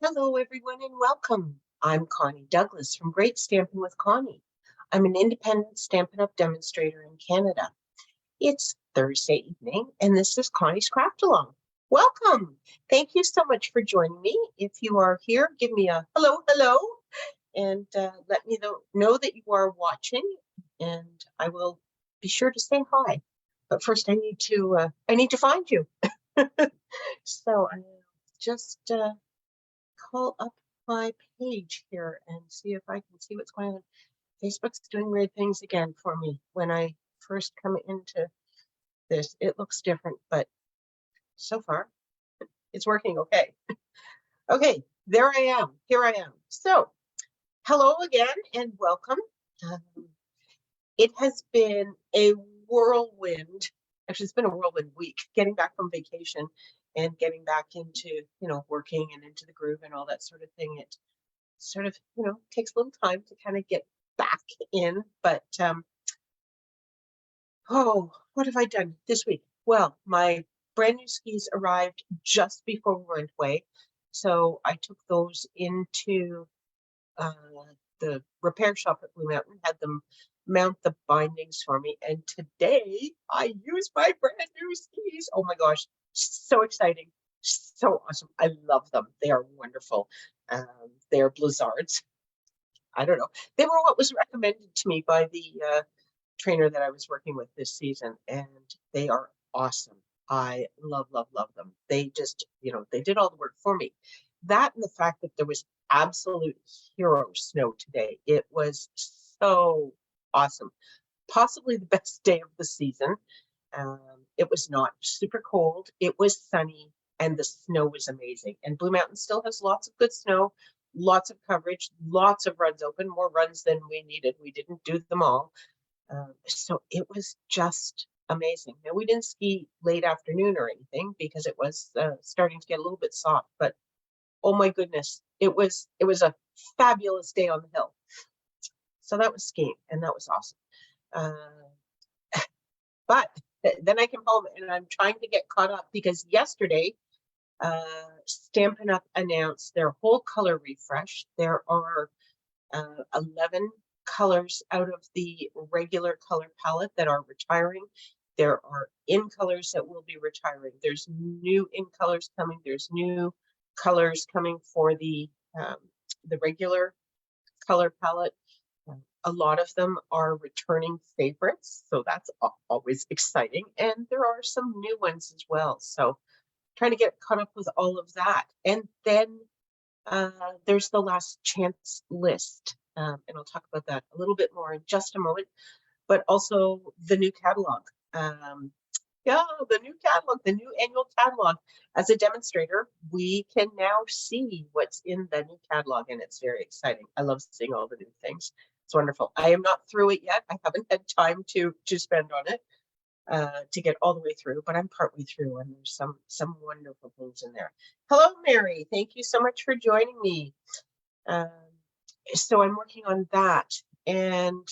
Hello, everyone, and welcome. I'm Connie Douglas from Great Stampin' with Connie. I'm an independent Stampin' Up! Demonstrator in Canada. It's Thursday evening, and this is Connie's Craft Along. Welcome. Thank you so much for joining me. If you are here, give me a hello, hello, and let me know that you are watching, and I will be sure to say hi. But first, I need to find you. So I just call up my page here and see if I can see what's going on. Facebook's doing weird things again for me. When I first come into this, it looks different, but so far it's working okay. Okay, there I am. Here I am. So, hello again and welcome. Um, it has been a whirlwind. Actually, it's been a whirlwind week getting back from vacation and getting back into, working and into the groove and all that sort of thing. It sort of, takes a little time to kind of get back in. But what have I done this week? Well, my brand new skis arrived just before we went away. So I took those into the repair shop at Blue Mountain, had them mount the bindings for me. And today I used my brand new skis. Oh my gosh, so exciting. So awesome. I love them. They are wonderful. They are Blizzards. I don't know. They were what was recommended to me by the trainer that I was working with this season, and they are awesome. I love, love, love them. They just, they did all the work for me. That and the fact that there was absolute hero snow today. It was so awesome. Possibly the best day of the season. It was not super cold. It was sunny, and the snow was amazing. And Blue Mountain still has lots of good snow, lots of coverage, lots of runs open, more runs than we needed. We didn't do them all. So it was just amazing. Now, we didn't ski late afternoon or anything because it was starting to get a little bit soft, but oh my goodness, it was a fabulous day on the hill. So that was skiing, and that was awesome. But then I came home and I'm trying to get caught up because yesterday, Stampin' Up! Announced their whole color refresh. There are 11 colors out of the regular color palette that are retiring. There are in colors that will be retiring. There's new in colors coming. There's new colors coming for the regular color palette. A lot of them are returning favorites, so that's always exciting. And there are some new ones as well. So trying to get caught up with all of that. And then there's the last chance list. And I'll talk about that a little bit more in just a moment, but also the new catalog. The new catalog, the new annual catalog. As a demonstrator, we can now see what's in the new catalog, and it's very exciting. I love seeing all the new things. It's wonderful. I am not through it yet. I haven't had time to spend on it to get all the way through, but I'm partway through, and there's some wonderful things in there. Hello, Mary. Thank you so much for joining me. So I'm working on that, and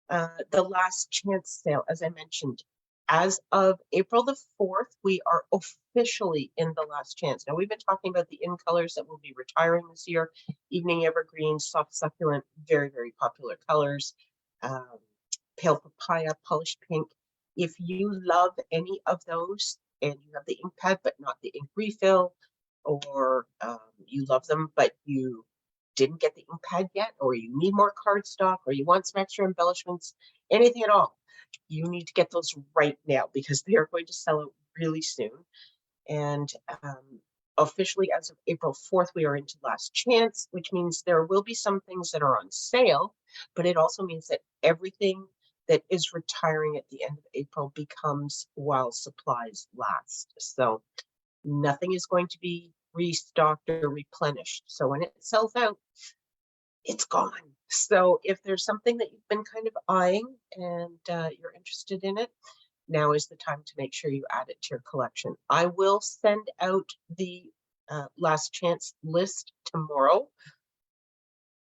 the last chance sale, as I mentioned, as of April the 4th, we are officially in the last chance. Now, we've been talking about the in colors that will be retiring this year. Evening Evergreen, Soft Succulent, very, very popular colors. Pale Papaya, Polished Pink. If you love any of those and you have the ink pad but not the ink refill, or you love them but you didn't get the ink pad yet, or you need more cardstock, or you want some extra embellishments, anything at all, you need to get those right now because they are going to sell out really soon. And officially, as of April 4th, we are into last chance, which means there will be some things that are on sale, but it also means that everything that is retiring at the end of April becomes while supplies last. So nothing is going to be restocked or replenished. So when it sells out, it's gone. So if there's something that you've been kind of eyeing and you're interested in it, now is the time to make sure you add it to your collection. I will send out the last chance list tomorrow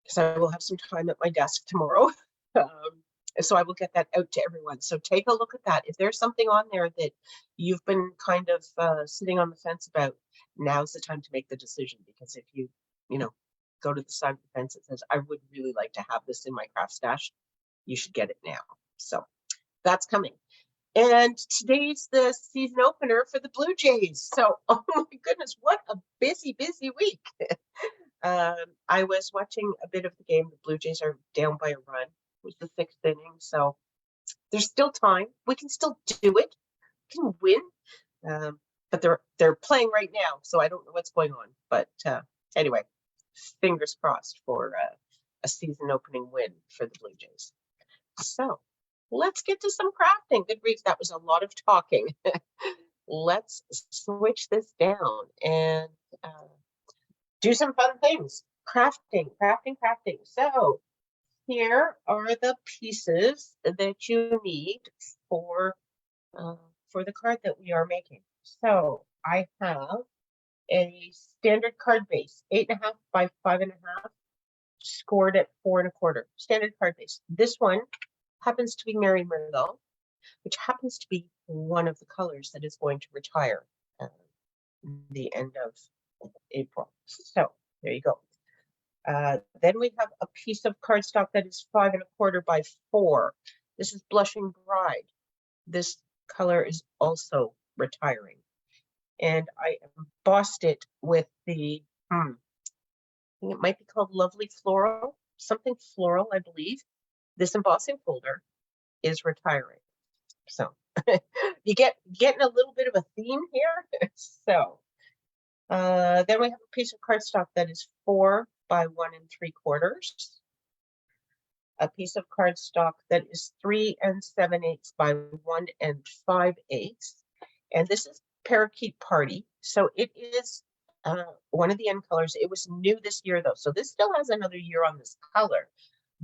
because I will have some time at my desk tomorrow. So I will get that out to everyone. So take a look at that. If there's something on there that you've been kind of sitting on the fence about, now's the time to make the decision. Because if you go to the side of the fence that says, I would really like to have this in my craft stash, you should get it now. So that's coming. And today's the season opener for the Blue Jays. So, oh my goodness, what a busy, busy week. I was watching a bit of the game. The Blue Jays are down by a run. It was the 6th inning. So there's still time. We can still do it. We can win. But they're playing right now. So I don't know what's going on. But anyway, fingers crossed for a season opening win for the Blue Jays. So let's get to some crafting. Good grief, that was a lot of talking. Let's switch this down and do some fun things. Crafting. So here are the pieces that you need for the card that we are making. So I have a standard card base, 8.5 by 5.5, scored at 4 1/4. Standard card base. This one happens to be Mary Merlot, which happens to be one of the colors that is going to retire the end of April. So there you go. Then we have a piece of cardstock that is 5 1/4 by 4. This is Blushing Bride. This color is also retiring. And I embossed it with the, I think it might be called Lovely Floral, something floral, I believe. This embossing folder is retiring. So you getting a little bit of a theme here. So then we have a piece of cardstock that is 4 by 1 3/4. A piece of cardstock that is 3 7/8 by 1 5/8. And this is Parakeet Party. So it is one of the end colors. It was new this year though. So this still has another year on this color.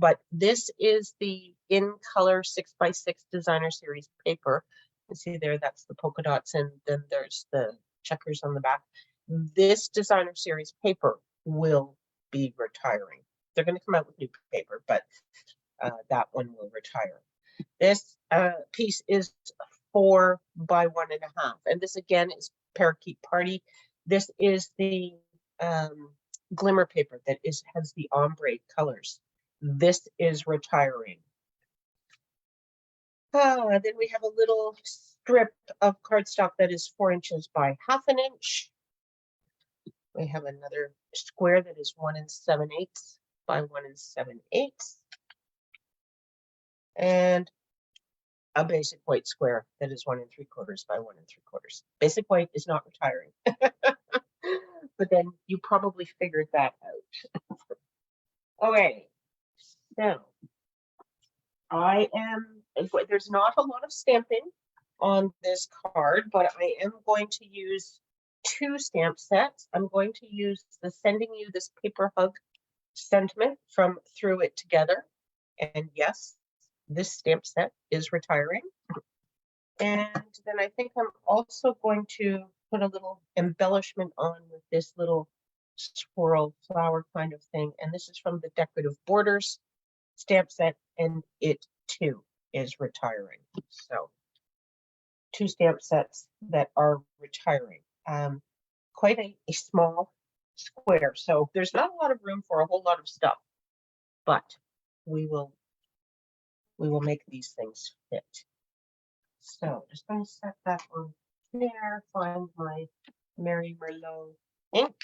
But this is the in color 6x6 designer series paper. You see there, that's the polka dots, and then there's the checkers on the back. This designer series paper will be retiring. They're going to come out with new paper, but that one will retire. This piece is 4 by 1.5, and this again is Parakeet Party. This is the glimmer paper that has the ombre colors. This is retiring. Then we have a little strip of cardstock that is 4 inches by 1/2 inch. We have another square that is 1 7/8 by 1 7/8. And a basic white square that is 1 3/4 by 1 3/4. Basic white is not retiring. But then you probably figured that out. Okay, so there's not a lot of stamping on this card, but I am going to use 2 stamp sets. I'm going to use the Sending You This Paper Hug sentiment from Through It Together. And yes, this stamp set is retiring. And then I think I'm also going to put a little embellishment on with this little swirl flower kind of thing. And this is from the Decorative Borders stamp set, and it too is retiring. So 2 stamp sets that are retiring. Quite a small square, so there's not a lot of room for a whole lot of stuff, but we will make these things fit. So just going to set that on there, find my Mary Merlot ink.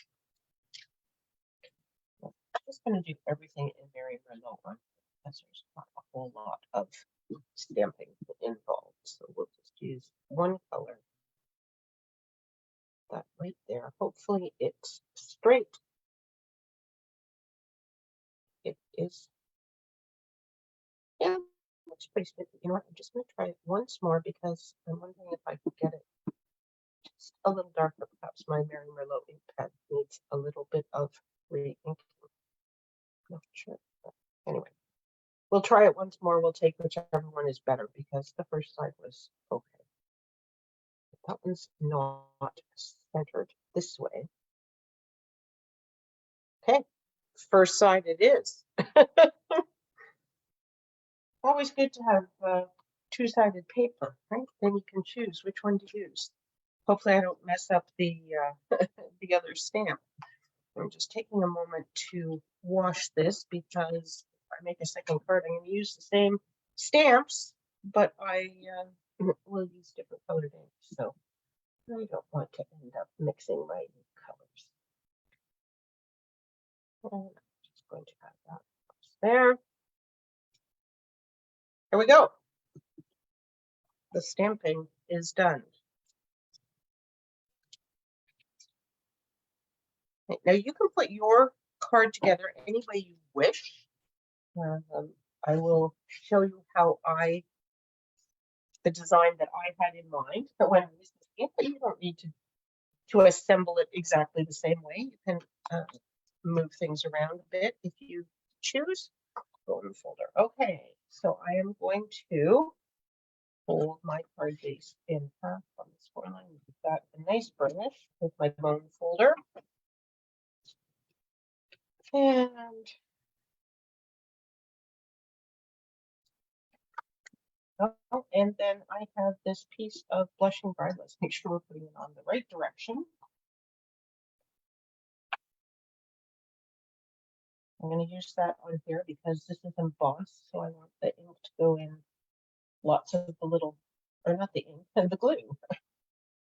I'm just going to do everything in Mary Merlot one, because there's not a whole lot of stamping involved. So we'll just use one color. That right there. Hopefully it's straight. It is. Yeah, looks pretty straight. You know what? I'm just going to try it once more because I'm wondering if I can get it just a little darker. Perhaps my Mary Merlot ink pad needs a little bit of re-inking. Not sure. But anyway, we'll try it once more. We'll take whichever one is better because the first side was okay. That one's not centered this way. Okay, first side it is. Always good to have two-sided paper, right? Then you can choose which one to use. Hopefully I don't mess up the the other stamp. I'm just taking a moment to wash this because if I make a second card, I'm going to use the same stamps, but I will use different colored ink. So I don't want to end up mixing my colors. And I'm just going to add that there. Here we go. The stamping is done. Now you can put your card together any way you wish. I will show you how the design that I had in mind when I was making it, but you don't need to assemble it exactly the same way. You can move things around a bit if you choose. Go in the folder. Okay, so I am going to fold my card base in half on this four line. We've got a nice burnish with my bone folder. And and then I have this piece of blushing bride. Let's make sure we're putting it on the right direction. I'm going to use that on here because this is embossed, so I want the ink to go in lots of the little, or not the ink, and the glue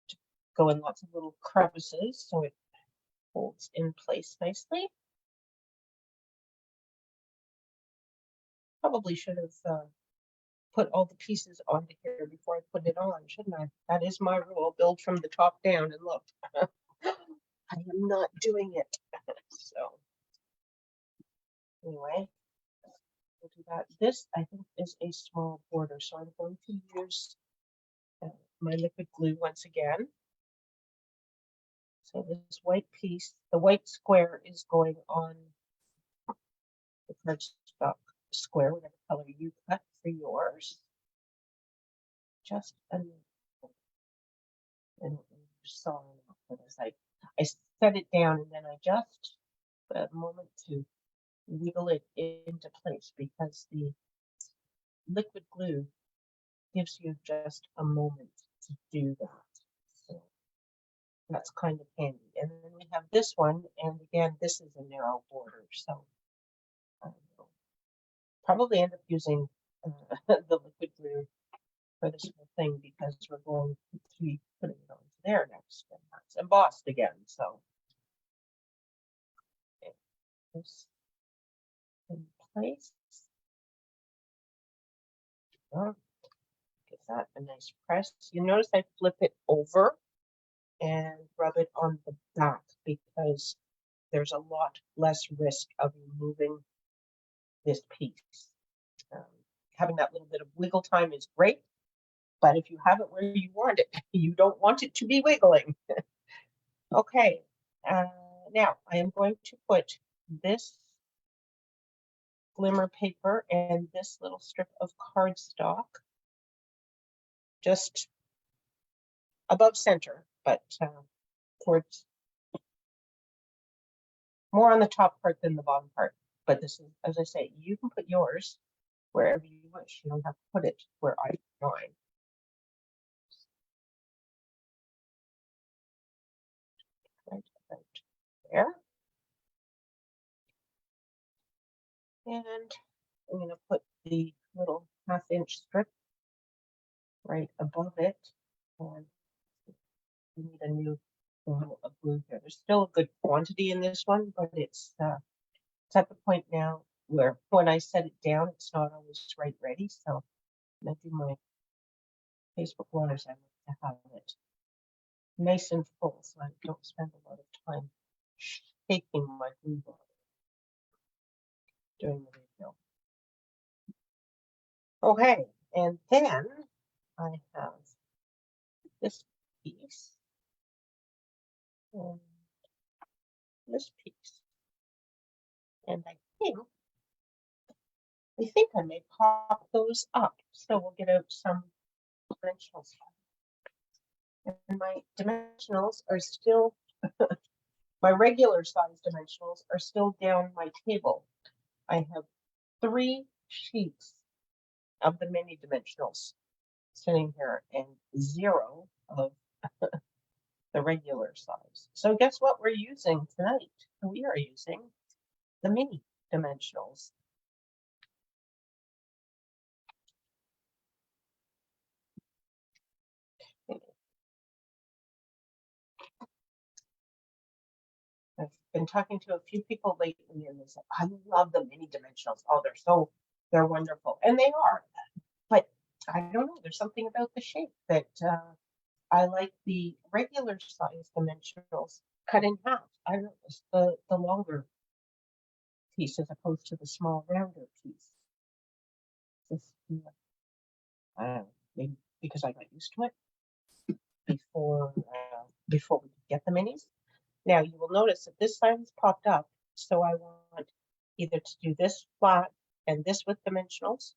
to go in lots of little crevices so it holds in place nicely. Probably should have put all the pieces onto here before I put it on, shouldn't I? That is my rule, build from the top down, and look, I am not doing it. So anyway, we'll do that. This, I think, is a small border, so I'm going to use my liquid glue once again. So this white piece, the white square is going on the cardstock square, whatever color you cut for yours. Just enough. And you saw enough. As I set it down and then I just a moment to wiggle it into place because the liquid glue gives you just a moment to do that. So that's kind of handy. And then we have this one, and again, this is a narrow border, so I will probably end up using the liquid glue for this whole thing because we're going to be putting it onto there next, and that's embossed again. So this in place. Oh, give that a nice press. You notice I flip it over and rub it on the back because there's a lot less risk of you moving this piece. Having that little bit of wiggle time is great, but if you have it where you want it, you don't want it to be wiggling. Okay, now I am going to put this glimmer paper and this little strip of cardstock just above center, but towards more on the top part than the bottom part. But this is, as I say, you can put yours wherever you wish. You don't have to put it where I put mine. Right about there. And I'm going to put the little 1/2 inch strip right above it. And we need a new roll of glue here. There's still a good quantity in this one, but it's at the point now where when I set it down, it's not always right ready. So when I do my Facebook waters, I like to have it nice and full so I don't spend a lot of time shaking my glue bottle during the refill. Okay, and then I have this piece and this piece. And I think I may pop those up. So we'll get out some dimensionals. And my dimensionals are still, my regular size dimensionals are still down my table. I have 3 sheets of the mini dimensionals sitting here and 0 of the regular size. So guess what we're using tonight? We are using the mini dimensionals. I've been talking to a few people lately and they said, I love the mini dimensionals. Oh, they're wonderful. And they are. But I don't know, there's something about the shape that I like the regular size dimensionals cut in half. I don't know, it's the longer piece as opposed to the small rounder piece. Just, I don't know, maybe because I got used to it before we could get the minis. Now you will notice that this side has popped up, so I want either to do this flat and this with dimensionals,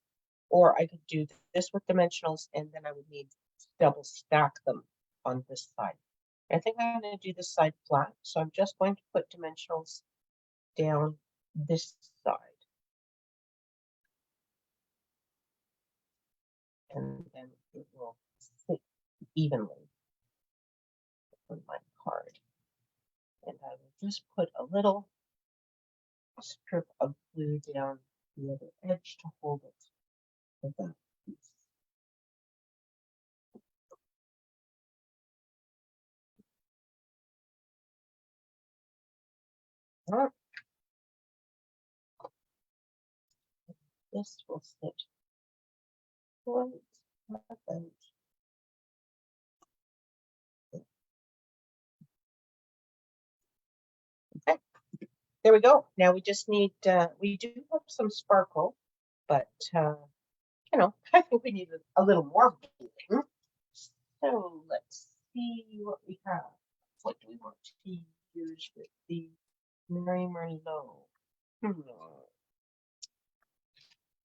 or I could do this with dimensionals and then I would need to double stack them on this side. I think I'm going to do this side flat, so I'm just going to put dimensionals down this side. And then it will fit evenly on my card. And I will just put a little strip of glue down the other edge to hold it with that piece. Right. This will sit right about. Okay, there we go. Now we just need, we do have some sparkle, but you know, I think we need a little more bling. So let's see what we have. What do we want to use with the Mary Merlot?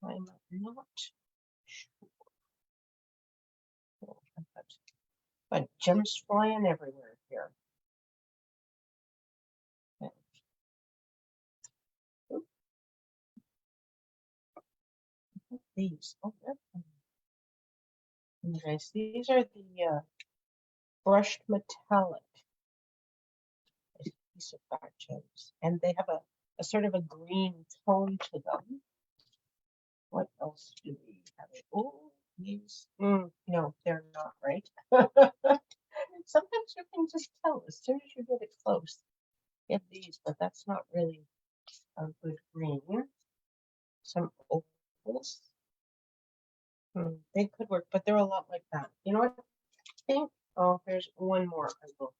I'm not sure. Oh, but gems flying everywhere here. These. Oh, nice. These are the brushed metallic piece of black gems, and they have a sort of a green tone to them. What else do we have? Oh, these. No, they're not right. Sometimes you can just tell as soon as you get it close. Get these, but that's not really a good green. Some opals. They could work, but they're a lot like that. You know what? I think. Oh, there's one more. I will.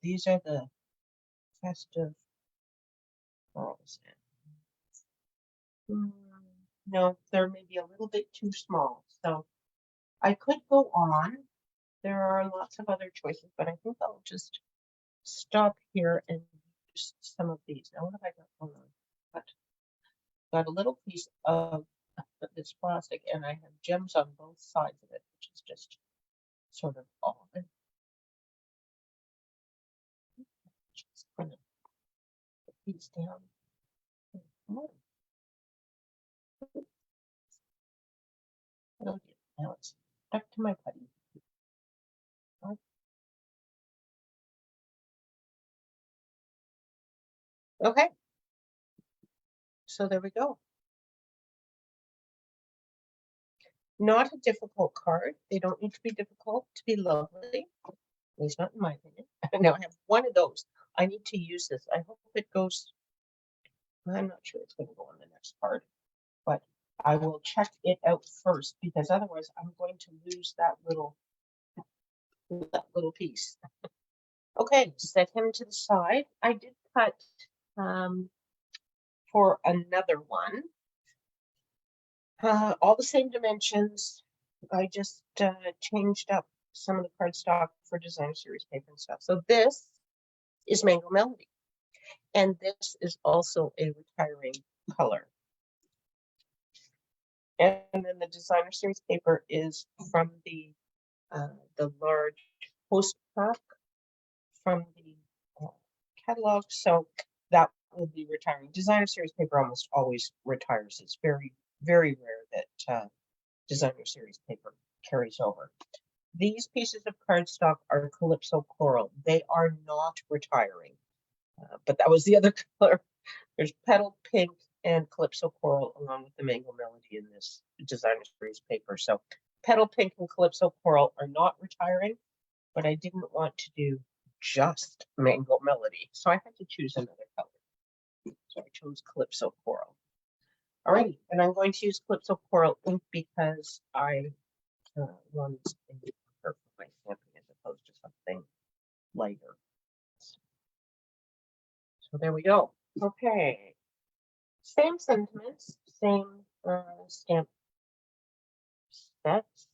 These are the festive pearls. No, they're maybe a little bit too small. So I could go on. There are lots of other choices, but I think I'll just stop here and use some of these. Now, what have I got going on? Got a little piece of this plastic, and I have gems on both sides of it, which is just sort of odd. Just put the piece down. Now it's stuck to my putty. Okay, so there we go. Not a difficult card. They don't need to be difficult to be lovely. At least not in my opinion. Now I have one of those. I need to use this. I hope it goes. I'm not sure it's going to go on the next card, but I will check it out first because otherwise I'm going to lose that little piece. Okay, set him to the side. I did cut for another one. All the same dimensions. I just changed up some of the cardstock for designer series paper and stuff. So this is Mango Melody. And this is also a retiring color. And then the designer series paper is from the large post pack from the catalog. So that will be retiring. Designer series paper almost always retires. It's very, very rare that designer series paper carries over. These pieces of cardstock are Calypso Coral. They are not retiring, but that was the other color. There's Petal Pink and Calypso Coral along with the Mango Melody in this designer series paper. So Petal Pink and Calypso Coral are not retiring, but I didn't want to do just Mango Melody, so I had to choose another color. So I chose Calypso Coral. Alrighty, and I'm going to use Calypso Coral ink because I wanted something deeper for my stamping as opposed to something lighter. So there we go. Okay. Same sentiments, same stamp sets.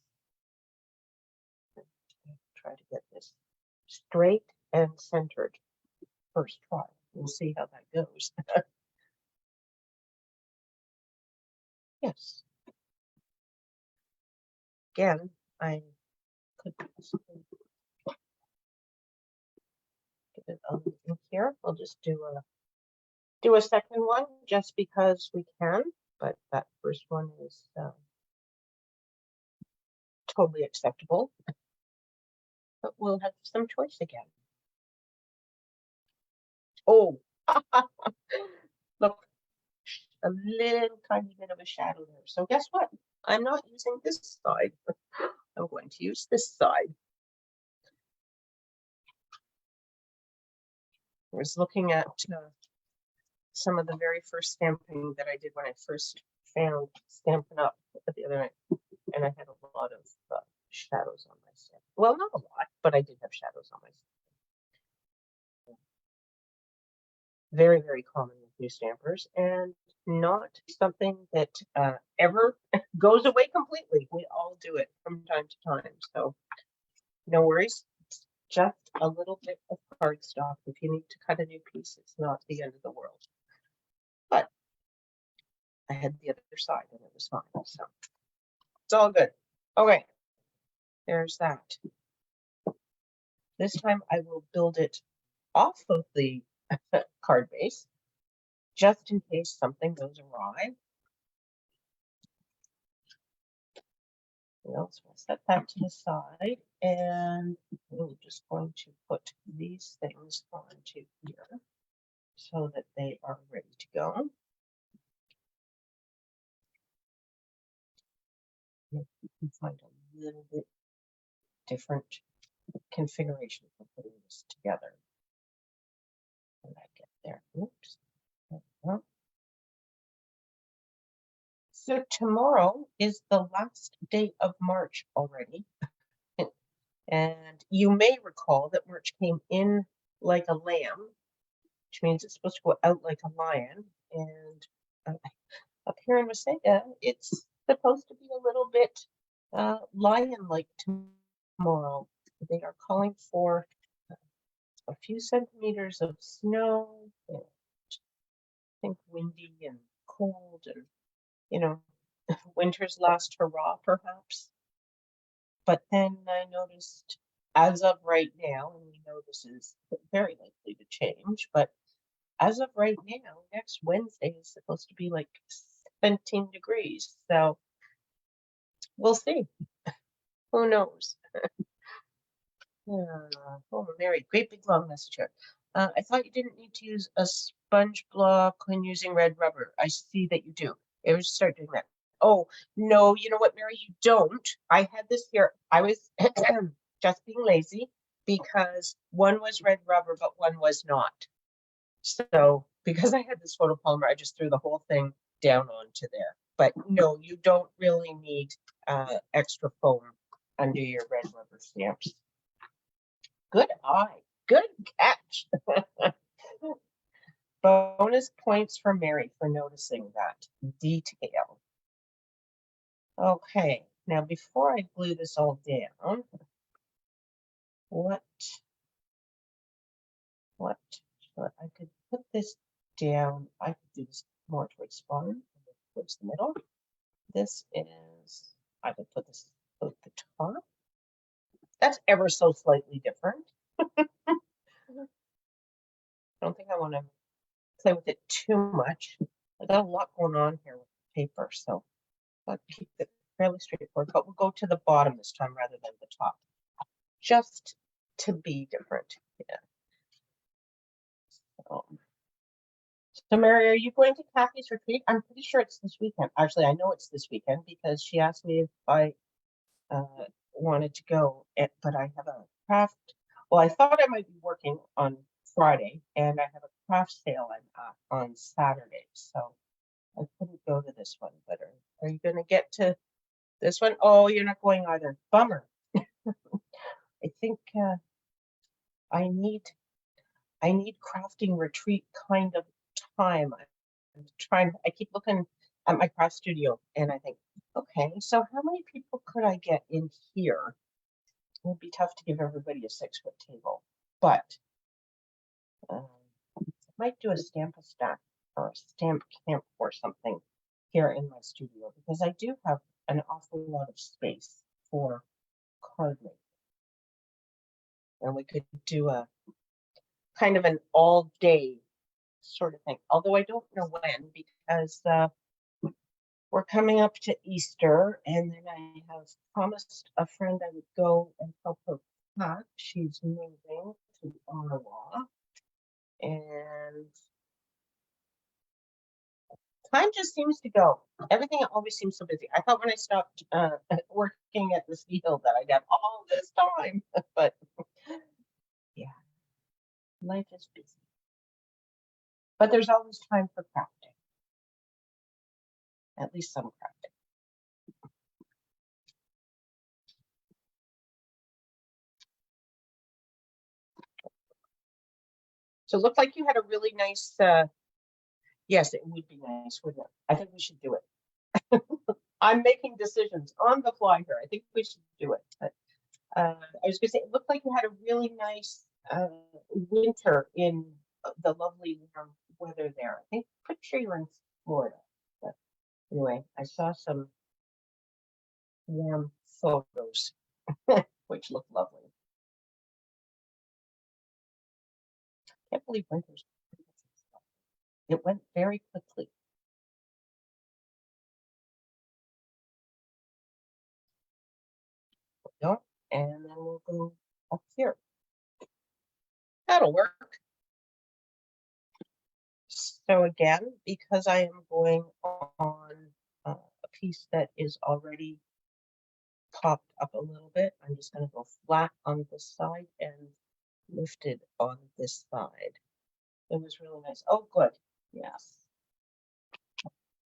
Try to get this straight and centered first try. We'll see how that goes. Yes. Again, I could possibly get it on in here. I'll just do a second one just because we can, but that first one is totally acceptable. But we'll have some choice again. Oh, look, a little tiny bit of a shadow there. So guess what? I'm not using this side. I'm going to use this side. I was looking at some of the very first stamping that I did when I first found Stampin' Up! The other night, and I had a lot of shadows on my stamp. Well, not a lot, but I did have shadows on my stamp. Very, very common with new stampers, and not something that ever goes away completely. We all do it from time to time, so no worries. It's just a little bit of cardstock. If you need to cut a new piece, it's not the end of the world. But I had the other side and it was fine, so it's all good. Okay, there's that. This time I will build it off of the card base, just in case something goes awry. So I'll set that to the side, and we're just going to put these things onto here so that they are ready to go. You can find a little bit different configuration for putting this together. When I get there, oops. There we go. So tomorrow is the last day of March already. And you may recall that March came in like a lamb, which means it's supposed to go out like a lion. And up here in Wasaga, it's supposed to be a little bit lion-like tomorrow. They are calling for a few centimeters of snow, and I think windy and cold, and you know, winter's last hurrah, perhaps. But then I noticed, as of right now, and we know this is very likely to change, but as of right now, next Wednesday is supposed to be like 17 degrees. So we'll see. Who knows? Oh, Mary, great big long message here. I thought you didn't need to use a sponge block when using red rubber. I see that you do. I was start doing that. Oh, no, you know what, Mary, you don't. I had this here. I was just being lazy because one was red rubber, but one was not. So because I had this photopolymer, I just threw the whole thing down onto there. But no, you don't really need extra foam under your red rubber stamps. Good eye. Good catch. Bonus points for Mary for noticing that detail. Okay, now before I glue this all down, so I could put this down. I could do this more towards the bottom, towards the middle. This is, I could put this at the top. That's ever so slightly different. I don't think I want to play with it too much. I got a lot going on here with the paper, so I'll keep it fairly straightforward, but we'll go to the bottom this time rather than the top, just to be different. Yeah. So Mary, are you going to Kathy's retreat? I'm pretty sure it's this weekend. Actually, I know it's this weekend because she asked me if I wanted to go, but I have a craft. Well, I thought I might be working on Friday, and I have a craft sale on Saturday, so I couldn't go to this one. But are you going to get to this one? Oh, you're not going either. Bummer. I think I need crafting retreat kind of time. I'm trying. I keep looking at my craft studio, and I think, okay, so how many people could I get in here? It would be tough to give everybody a 6-foot table, but I might do a stamp a stack or a stamp camp or something here in my studio because I do have an awful lot of space for card making. And we could do a kind of an all day sort of thing, although I don't know when because we're coming up to Easter, and then I have promised a friend I would go and help her pack. She's moving to Ottawa, and time just seems to go. Everything always seems so busy. I thought when I stopped working at this field that I'd have all this time, but yeah, life is busy. But there's always time for crafting, at least some crafting. So it looked like you had a really nice, yes, it would be nice, wouldn't it? I think we should do it. I'm making decisions on the fly here. I think we should do it. But, I was gonna say, it looked like you had a really nice winter in the lovely warm weather there. I think pretty sure you're in Florida. But anyway, I saw some warm photos, which look lovely. Can't believe winter's. It went very quickly. No, and then we'll go up here. That'll work. So again, because I am going on a piece that is already popped up a little bit, I'm just going to go flat on this side and lifted on this side. It was really nice. Oh, good. Yes.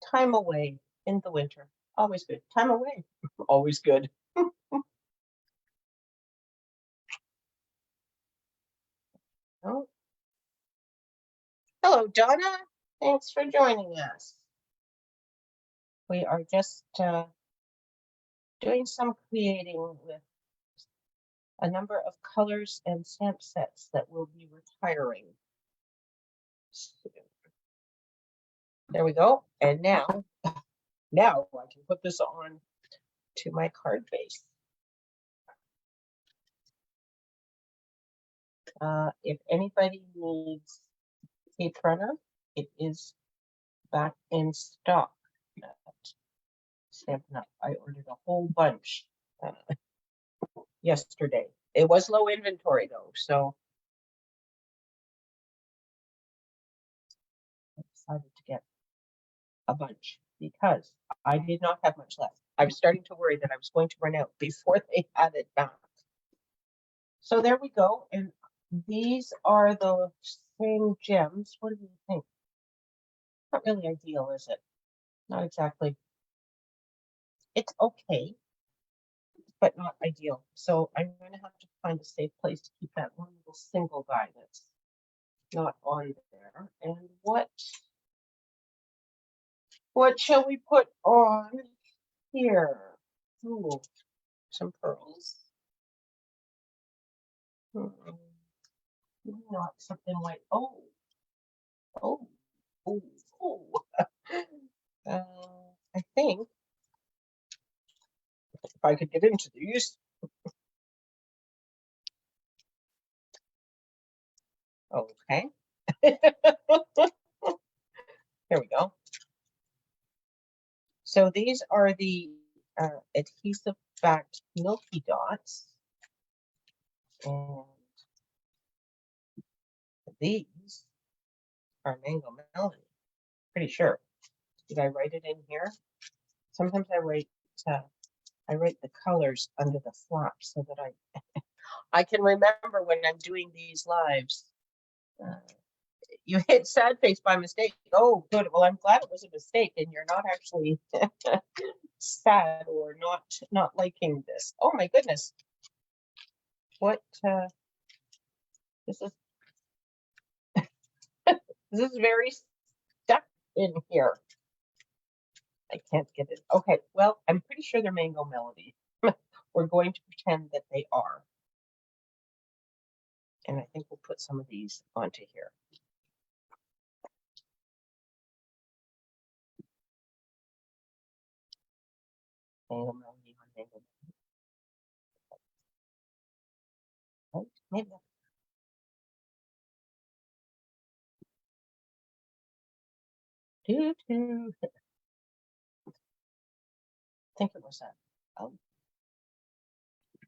Time away in the winter. Always good. Time away. Always good. Oh. Hello, Donna. Thanks for joining us. We are just doing some creating with a number of colors and stamp sets that will be retiring soon. There we go. And now I can put this on to my card base. If anybody needs Tape Runner, it is back in stock at Stampin' Up. I ordered a whole bunch yesterday. It was low inventory though, so I decided to get a bunch because I did not have much left. I was starting to worry that I was going to run out before they had it back. So there we go. And these are the same gems. What do you think? Not really ideal, is it? Not exactly. It's okay, but not ideal. So I'm going to have to find a safe place to keep that one little single guy that's not on there. And what shall we put on here? Ooh, some pearls. Not something like, oh, oh, oh, oh. I think if I could get into these. Okay. Here we go. So these are the adhesive backed milky dots. And these are Mango Melody. Pretty sure. Did I write it in here? Sometimes I write the colors under the flap so that I can remember when I'm doing these lives. You hit sad face by mistake. Oh, good. Well, I'm glad it was a mistake and you're not actually sad or not liking this. Oh my goodness. What this is this is very stuck in here. I can't get it. Okay, well, I'm pretty sure they're Mango Melody. We're going to pretend that they are. And I think we'll put some of these onto here. Mango Melody on Mango Melody. Right? Maybe. Doo-doo. I think it was a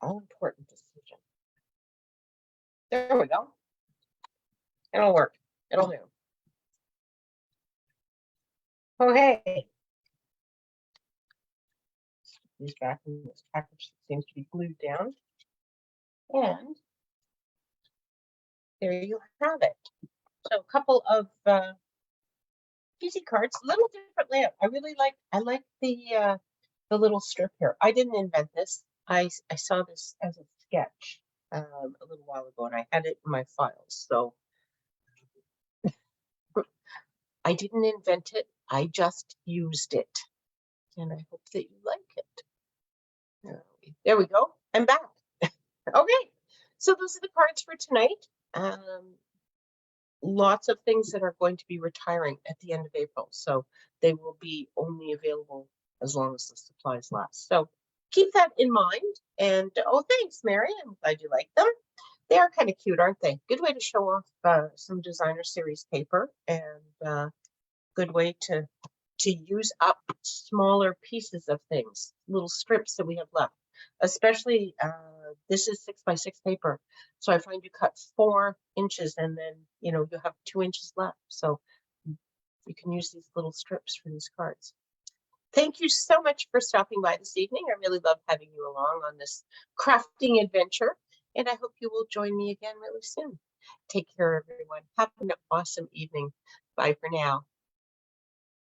all-important decision. There we go. It'll work. It'll do. Okay. These back in this package seems to be glued down. And there you have it. So a couple of easy cards, a little different layout. I like the little strip here. I didn't invent this. I saw this as a sketch a little while ago, and I had it in my files. So I didn't invent it. I just used it, and I hope that you like it. There we go. I'm back. Okay, so those are the cards for tonight. Lots of things that are going to be retiring at the end of April, so they will be only available as long as the supplies last. So keep that in mind. And oh, thanks, Mary. I'm glad you like them. They are kind of cute, aren't they? Good way to show off some designer series paper, and good way to use up smaller pieces of things, little strips that we have left. Especially this is 6x6 paper, so I find you cut 4 inches and then you have 2 inches left, so you can use these little strips for these cards. Thank you so much for stopping by this evening. I really love having you along on this crafting adventure, and I hope you will join me again really soon. Take care, everyone. Have an awesome evening. Bye for now.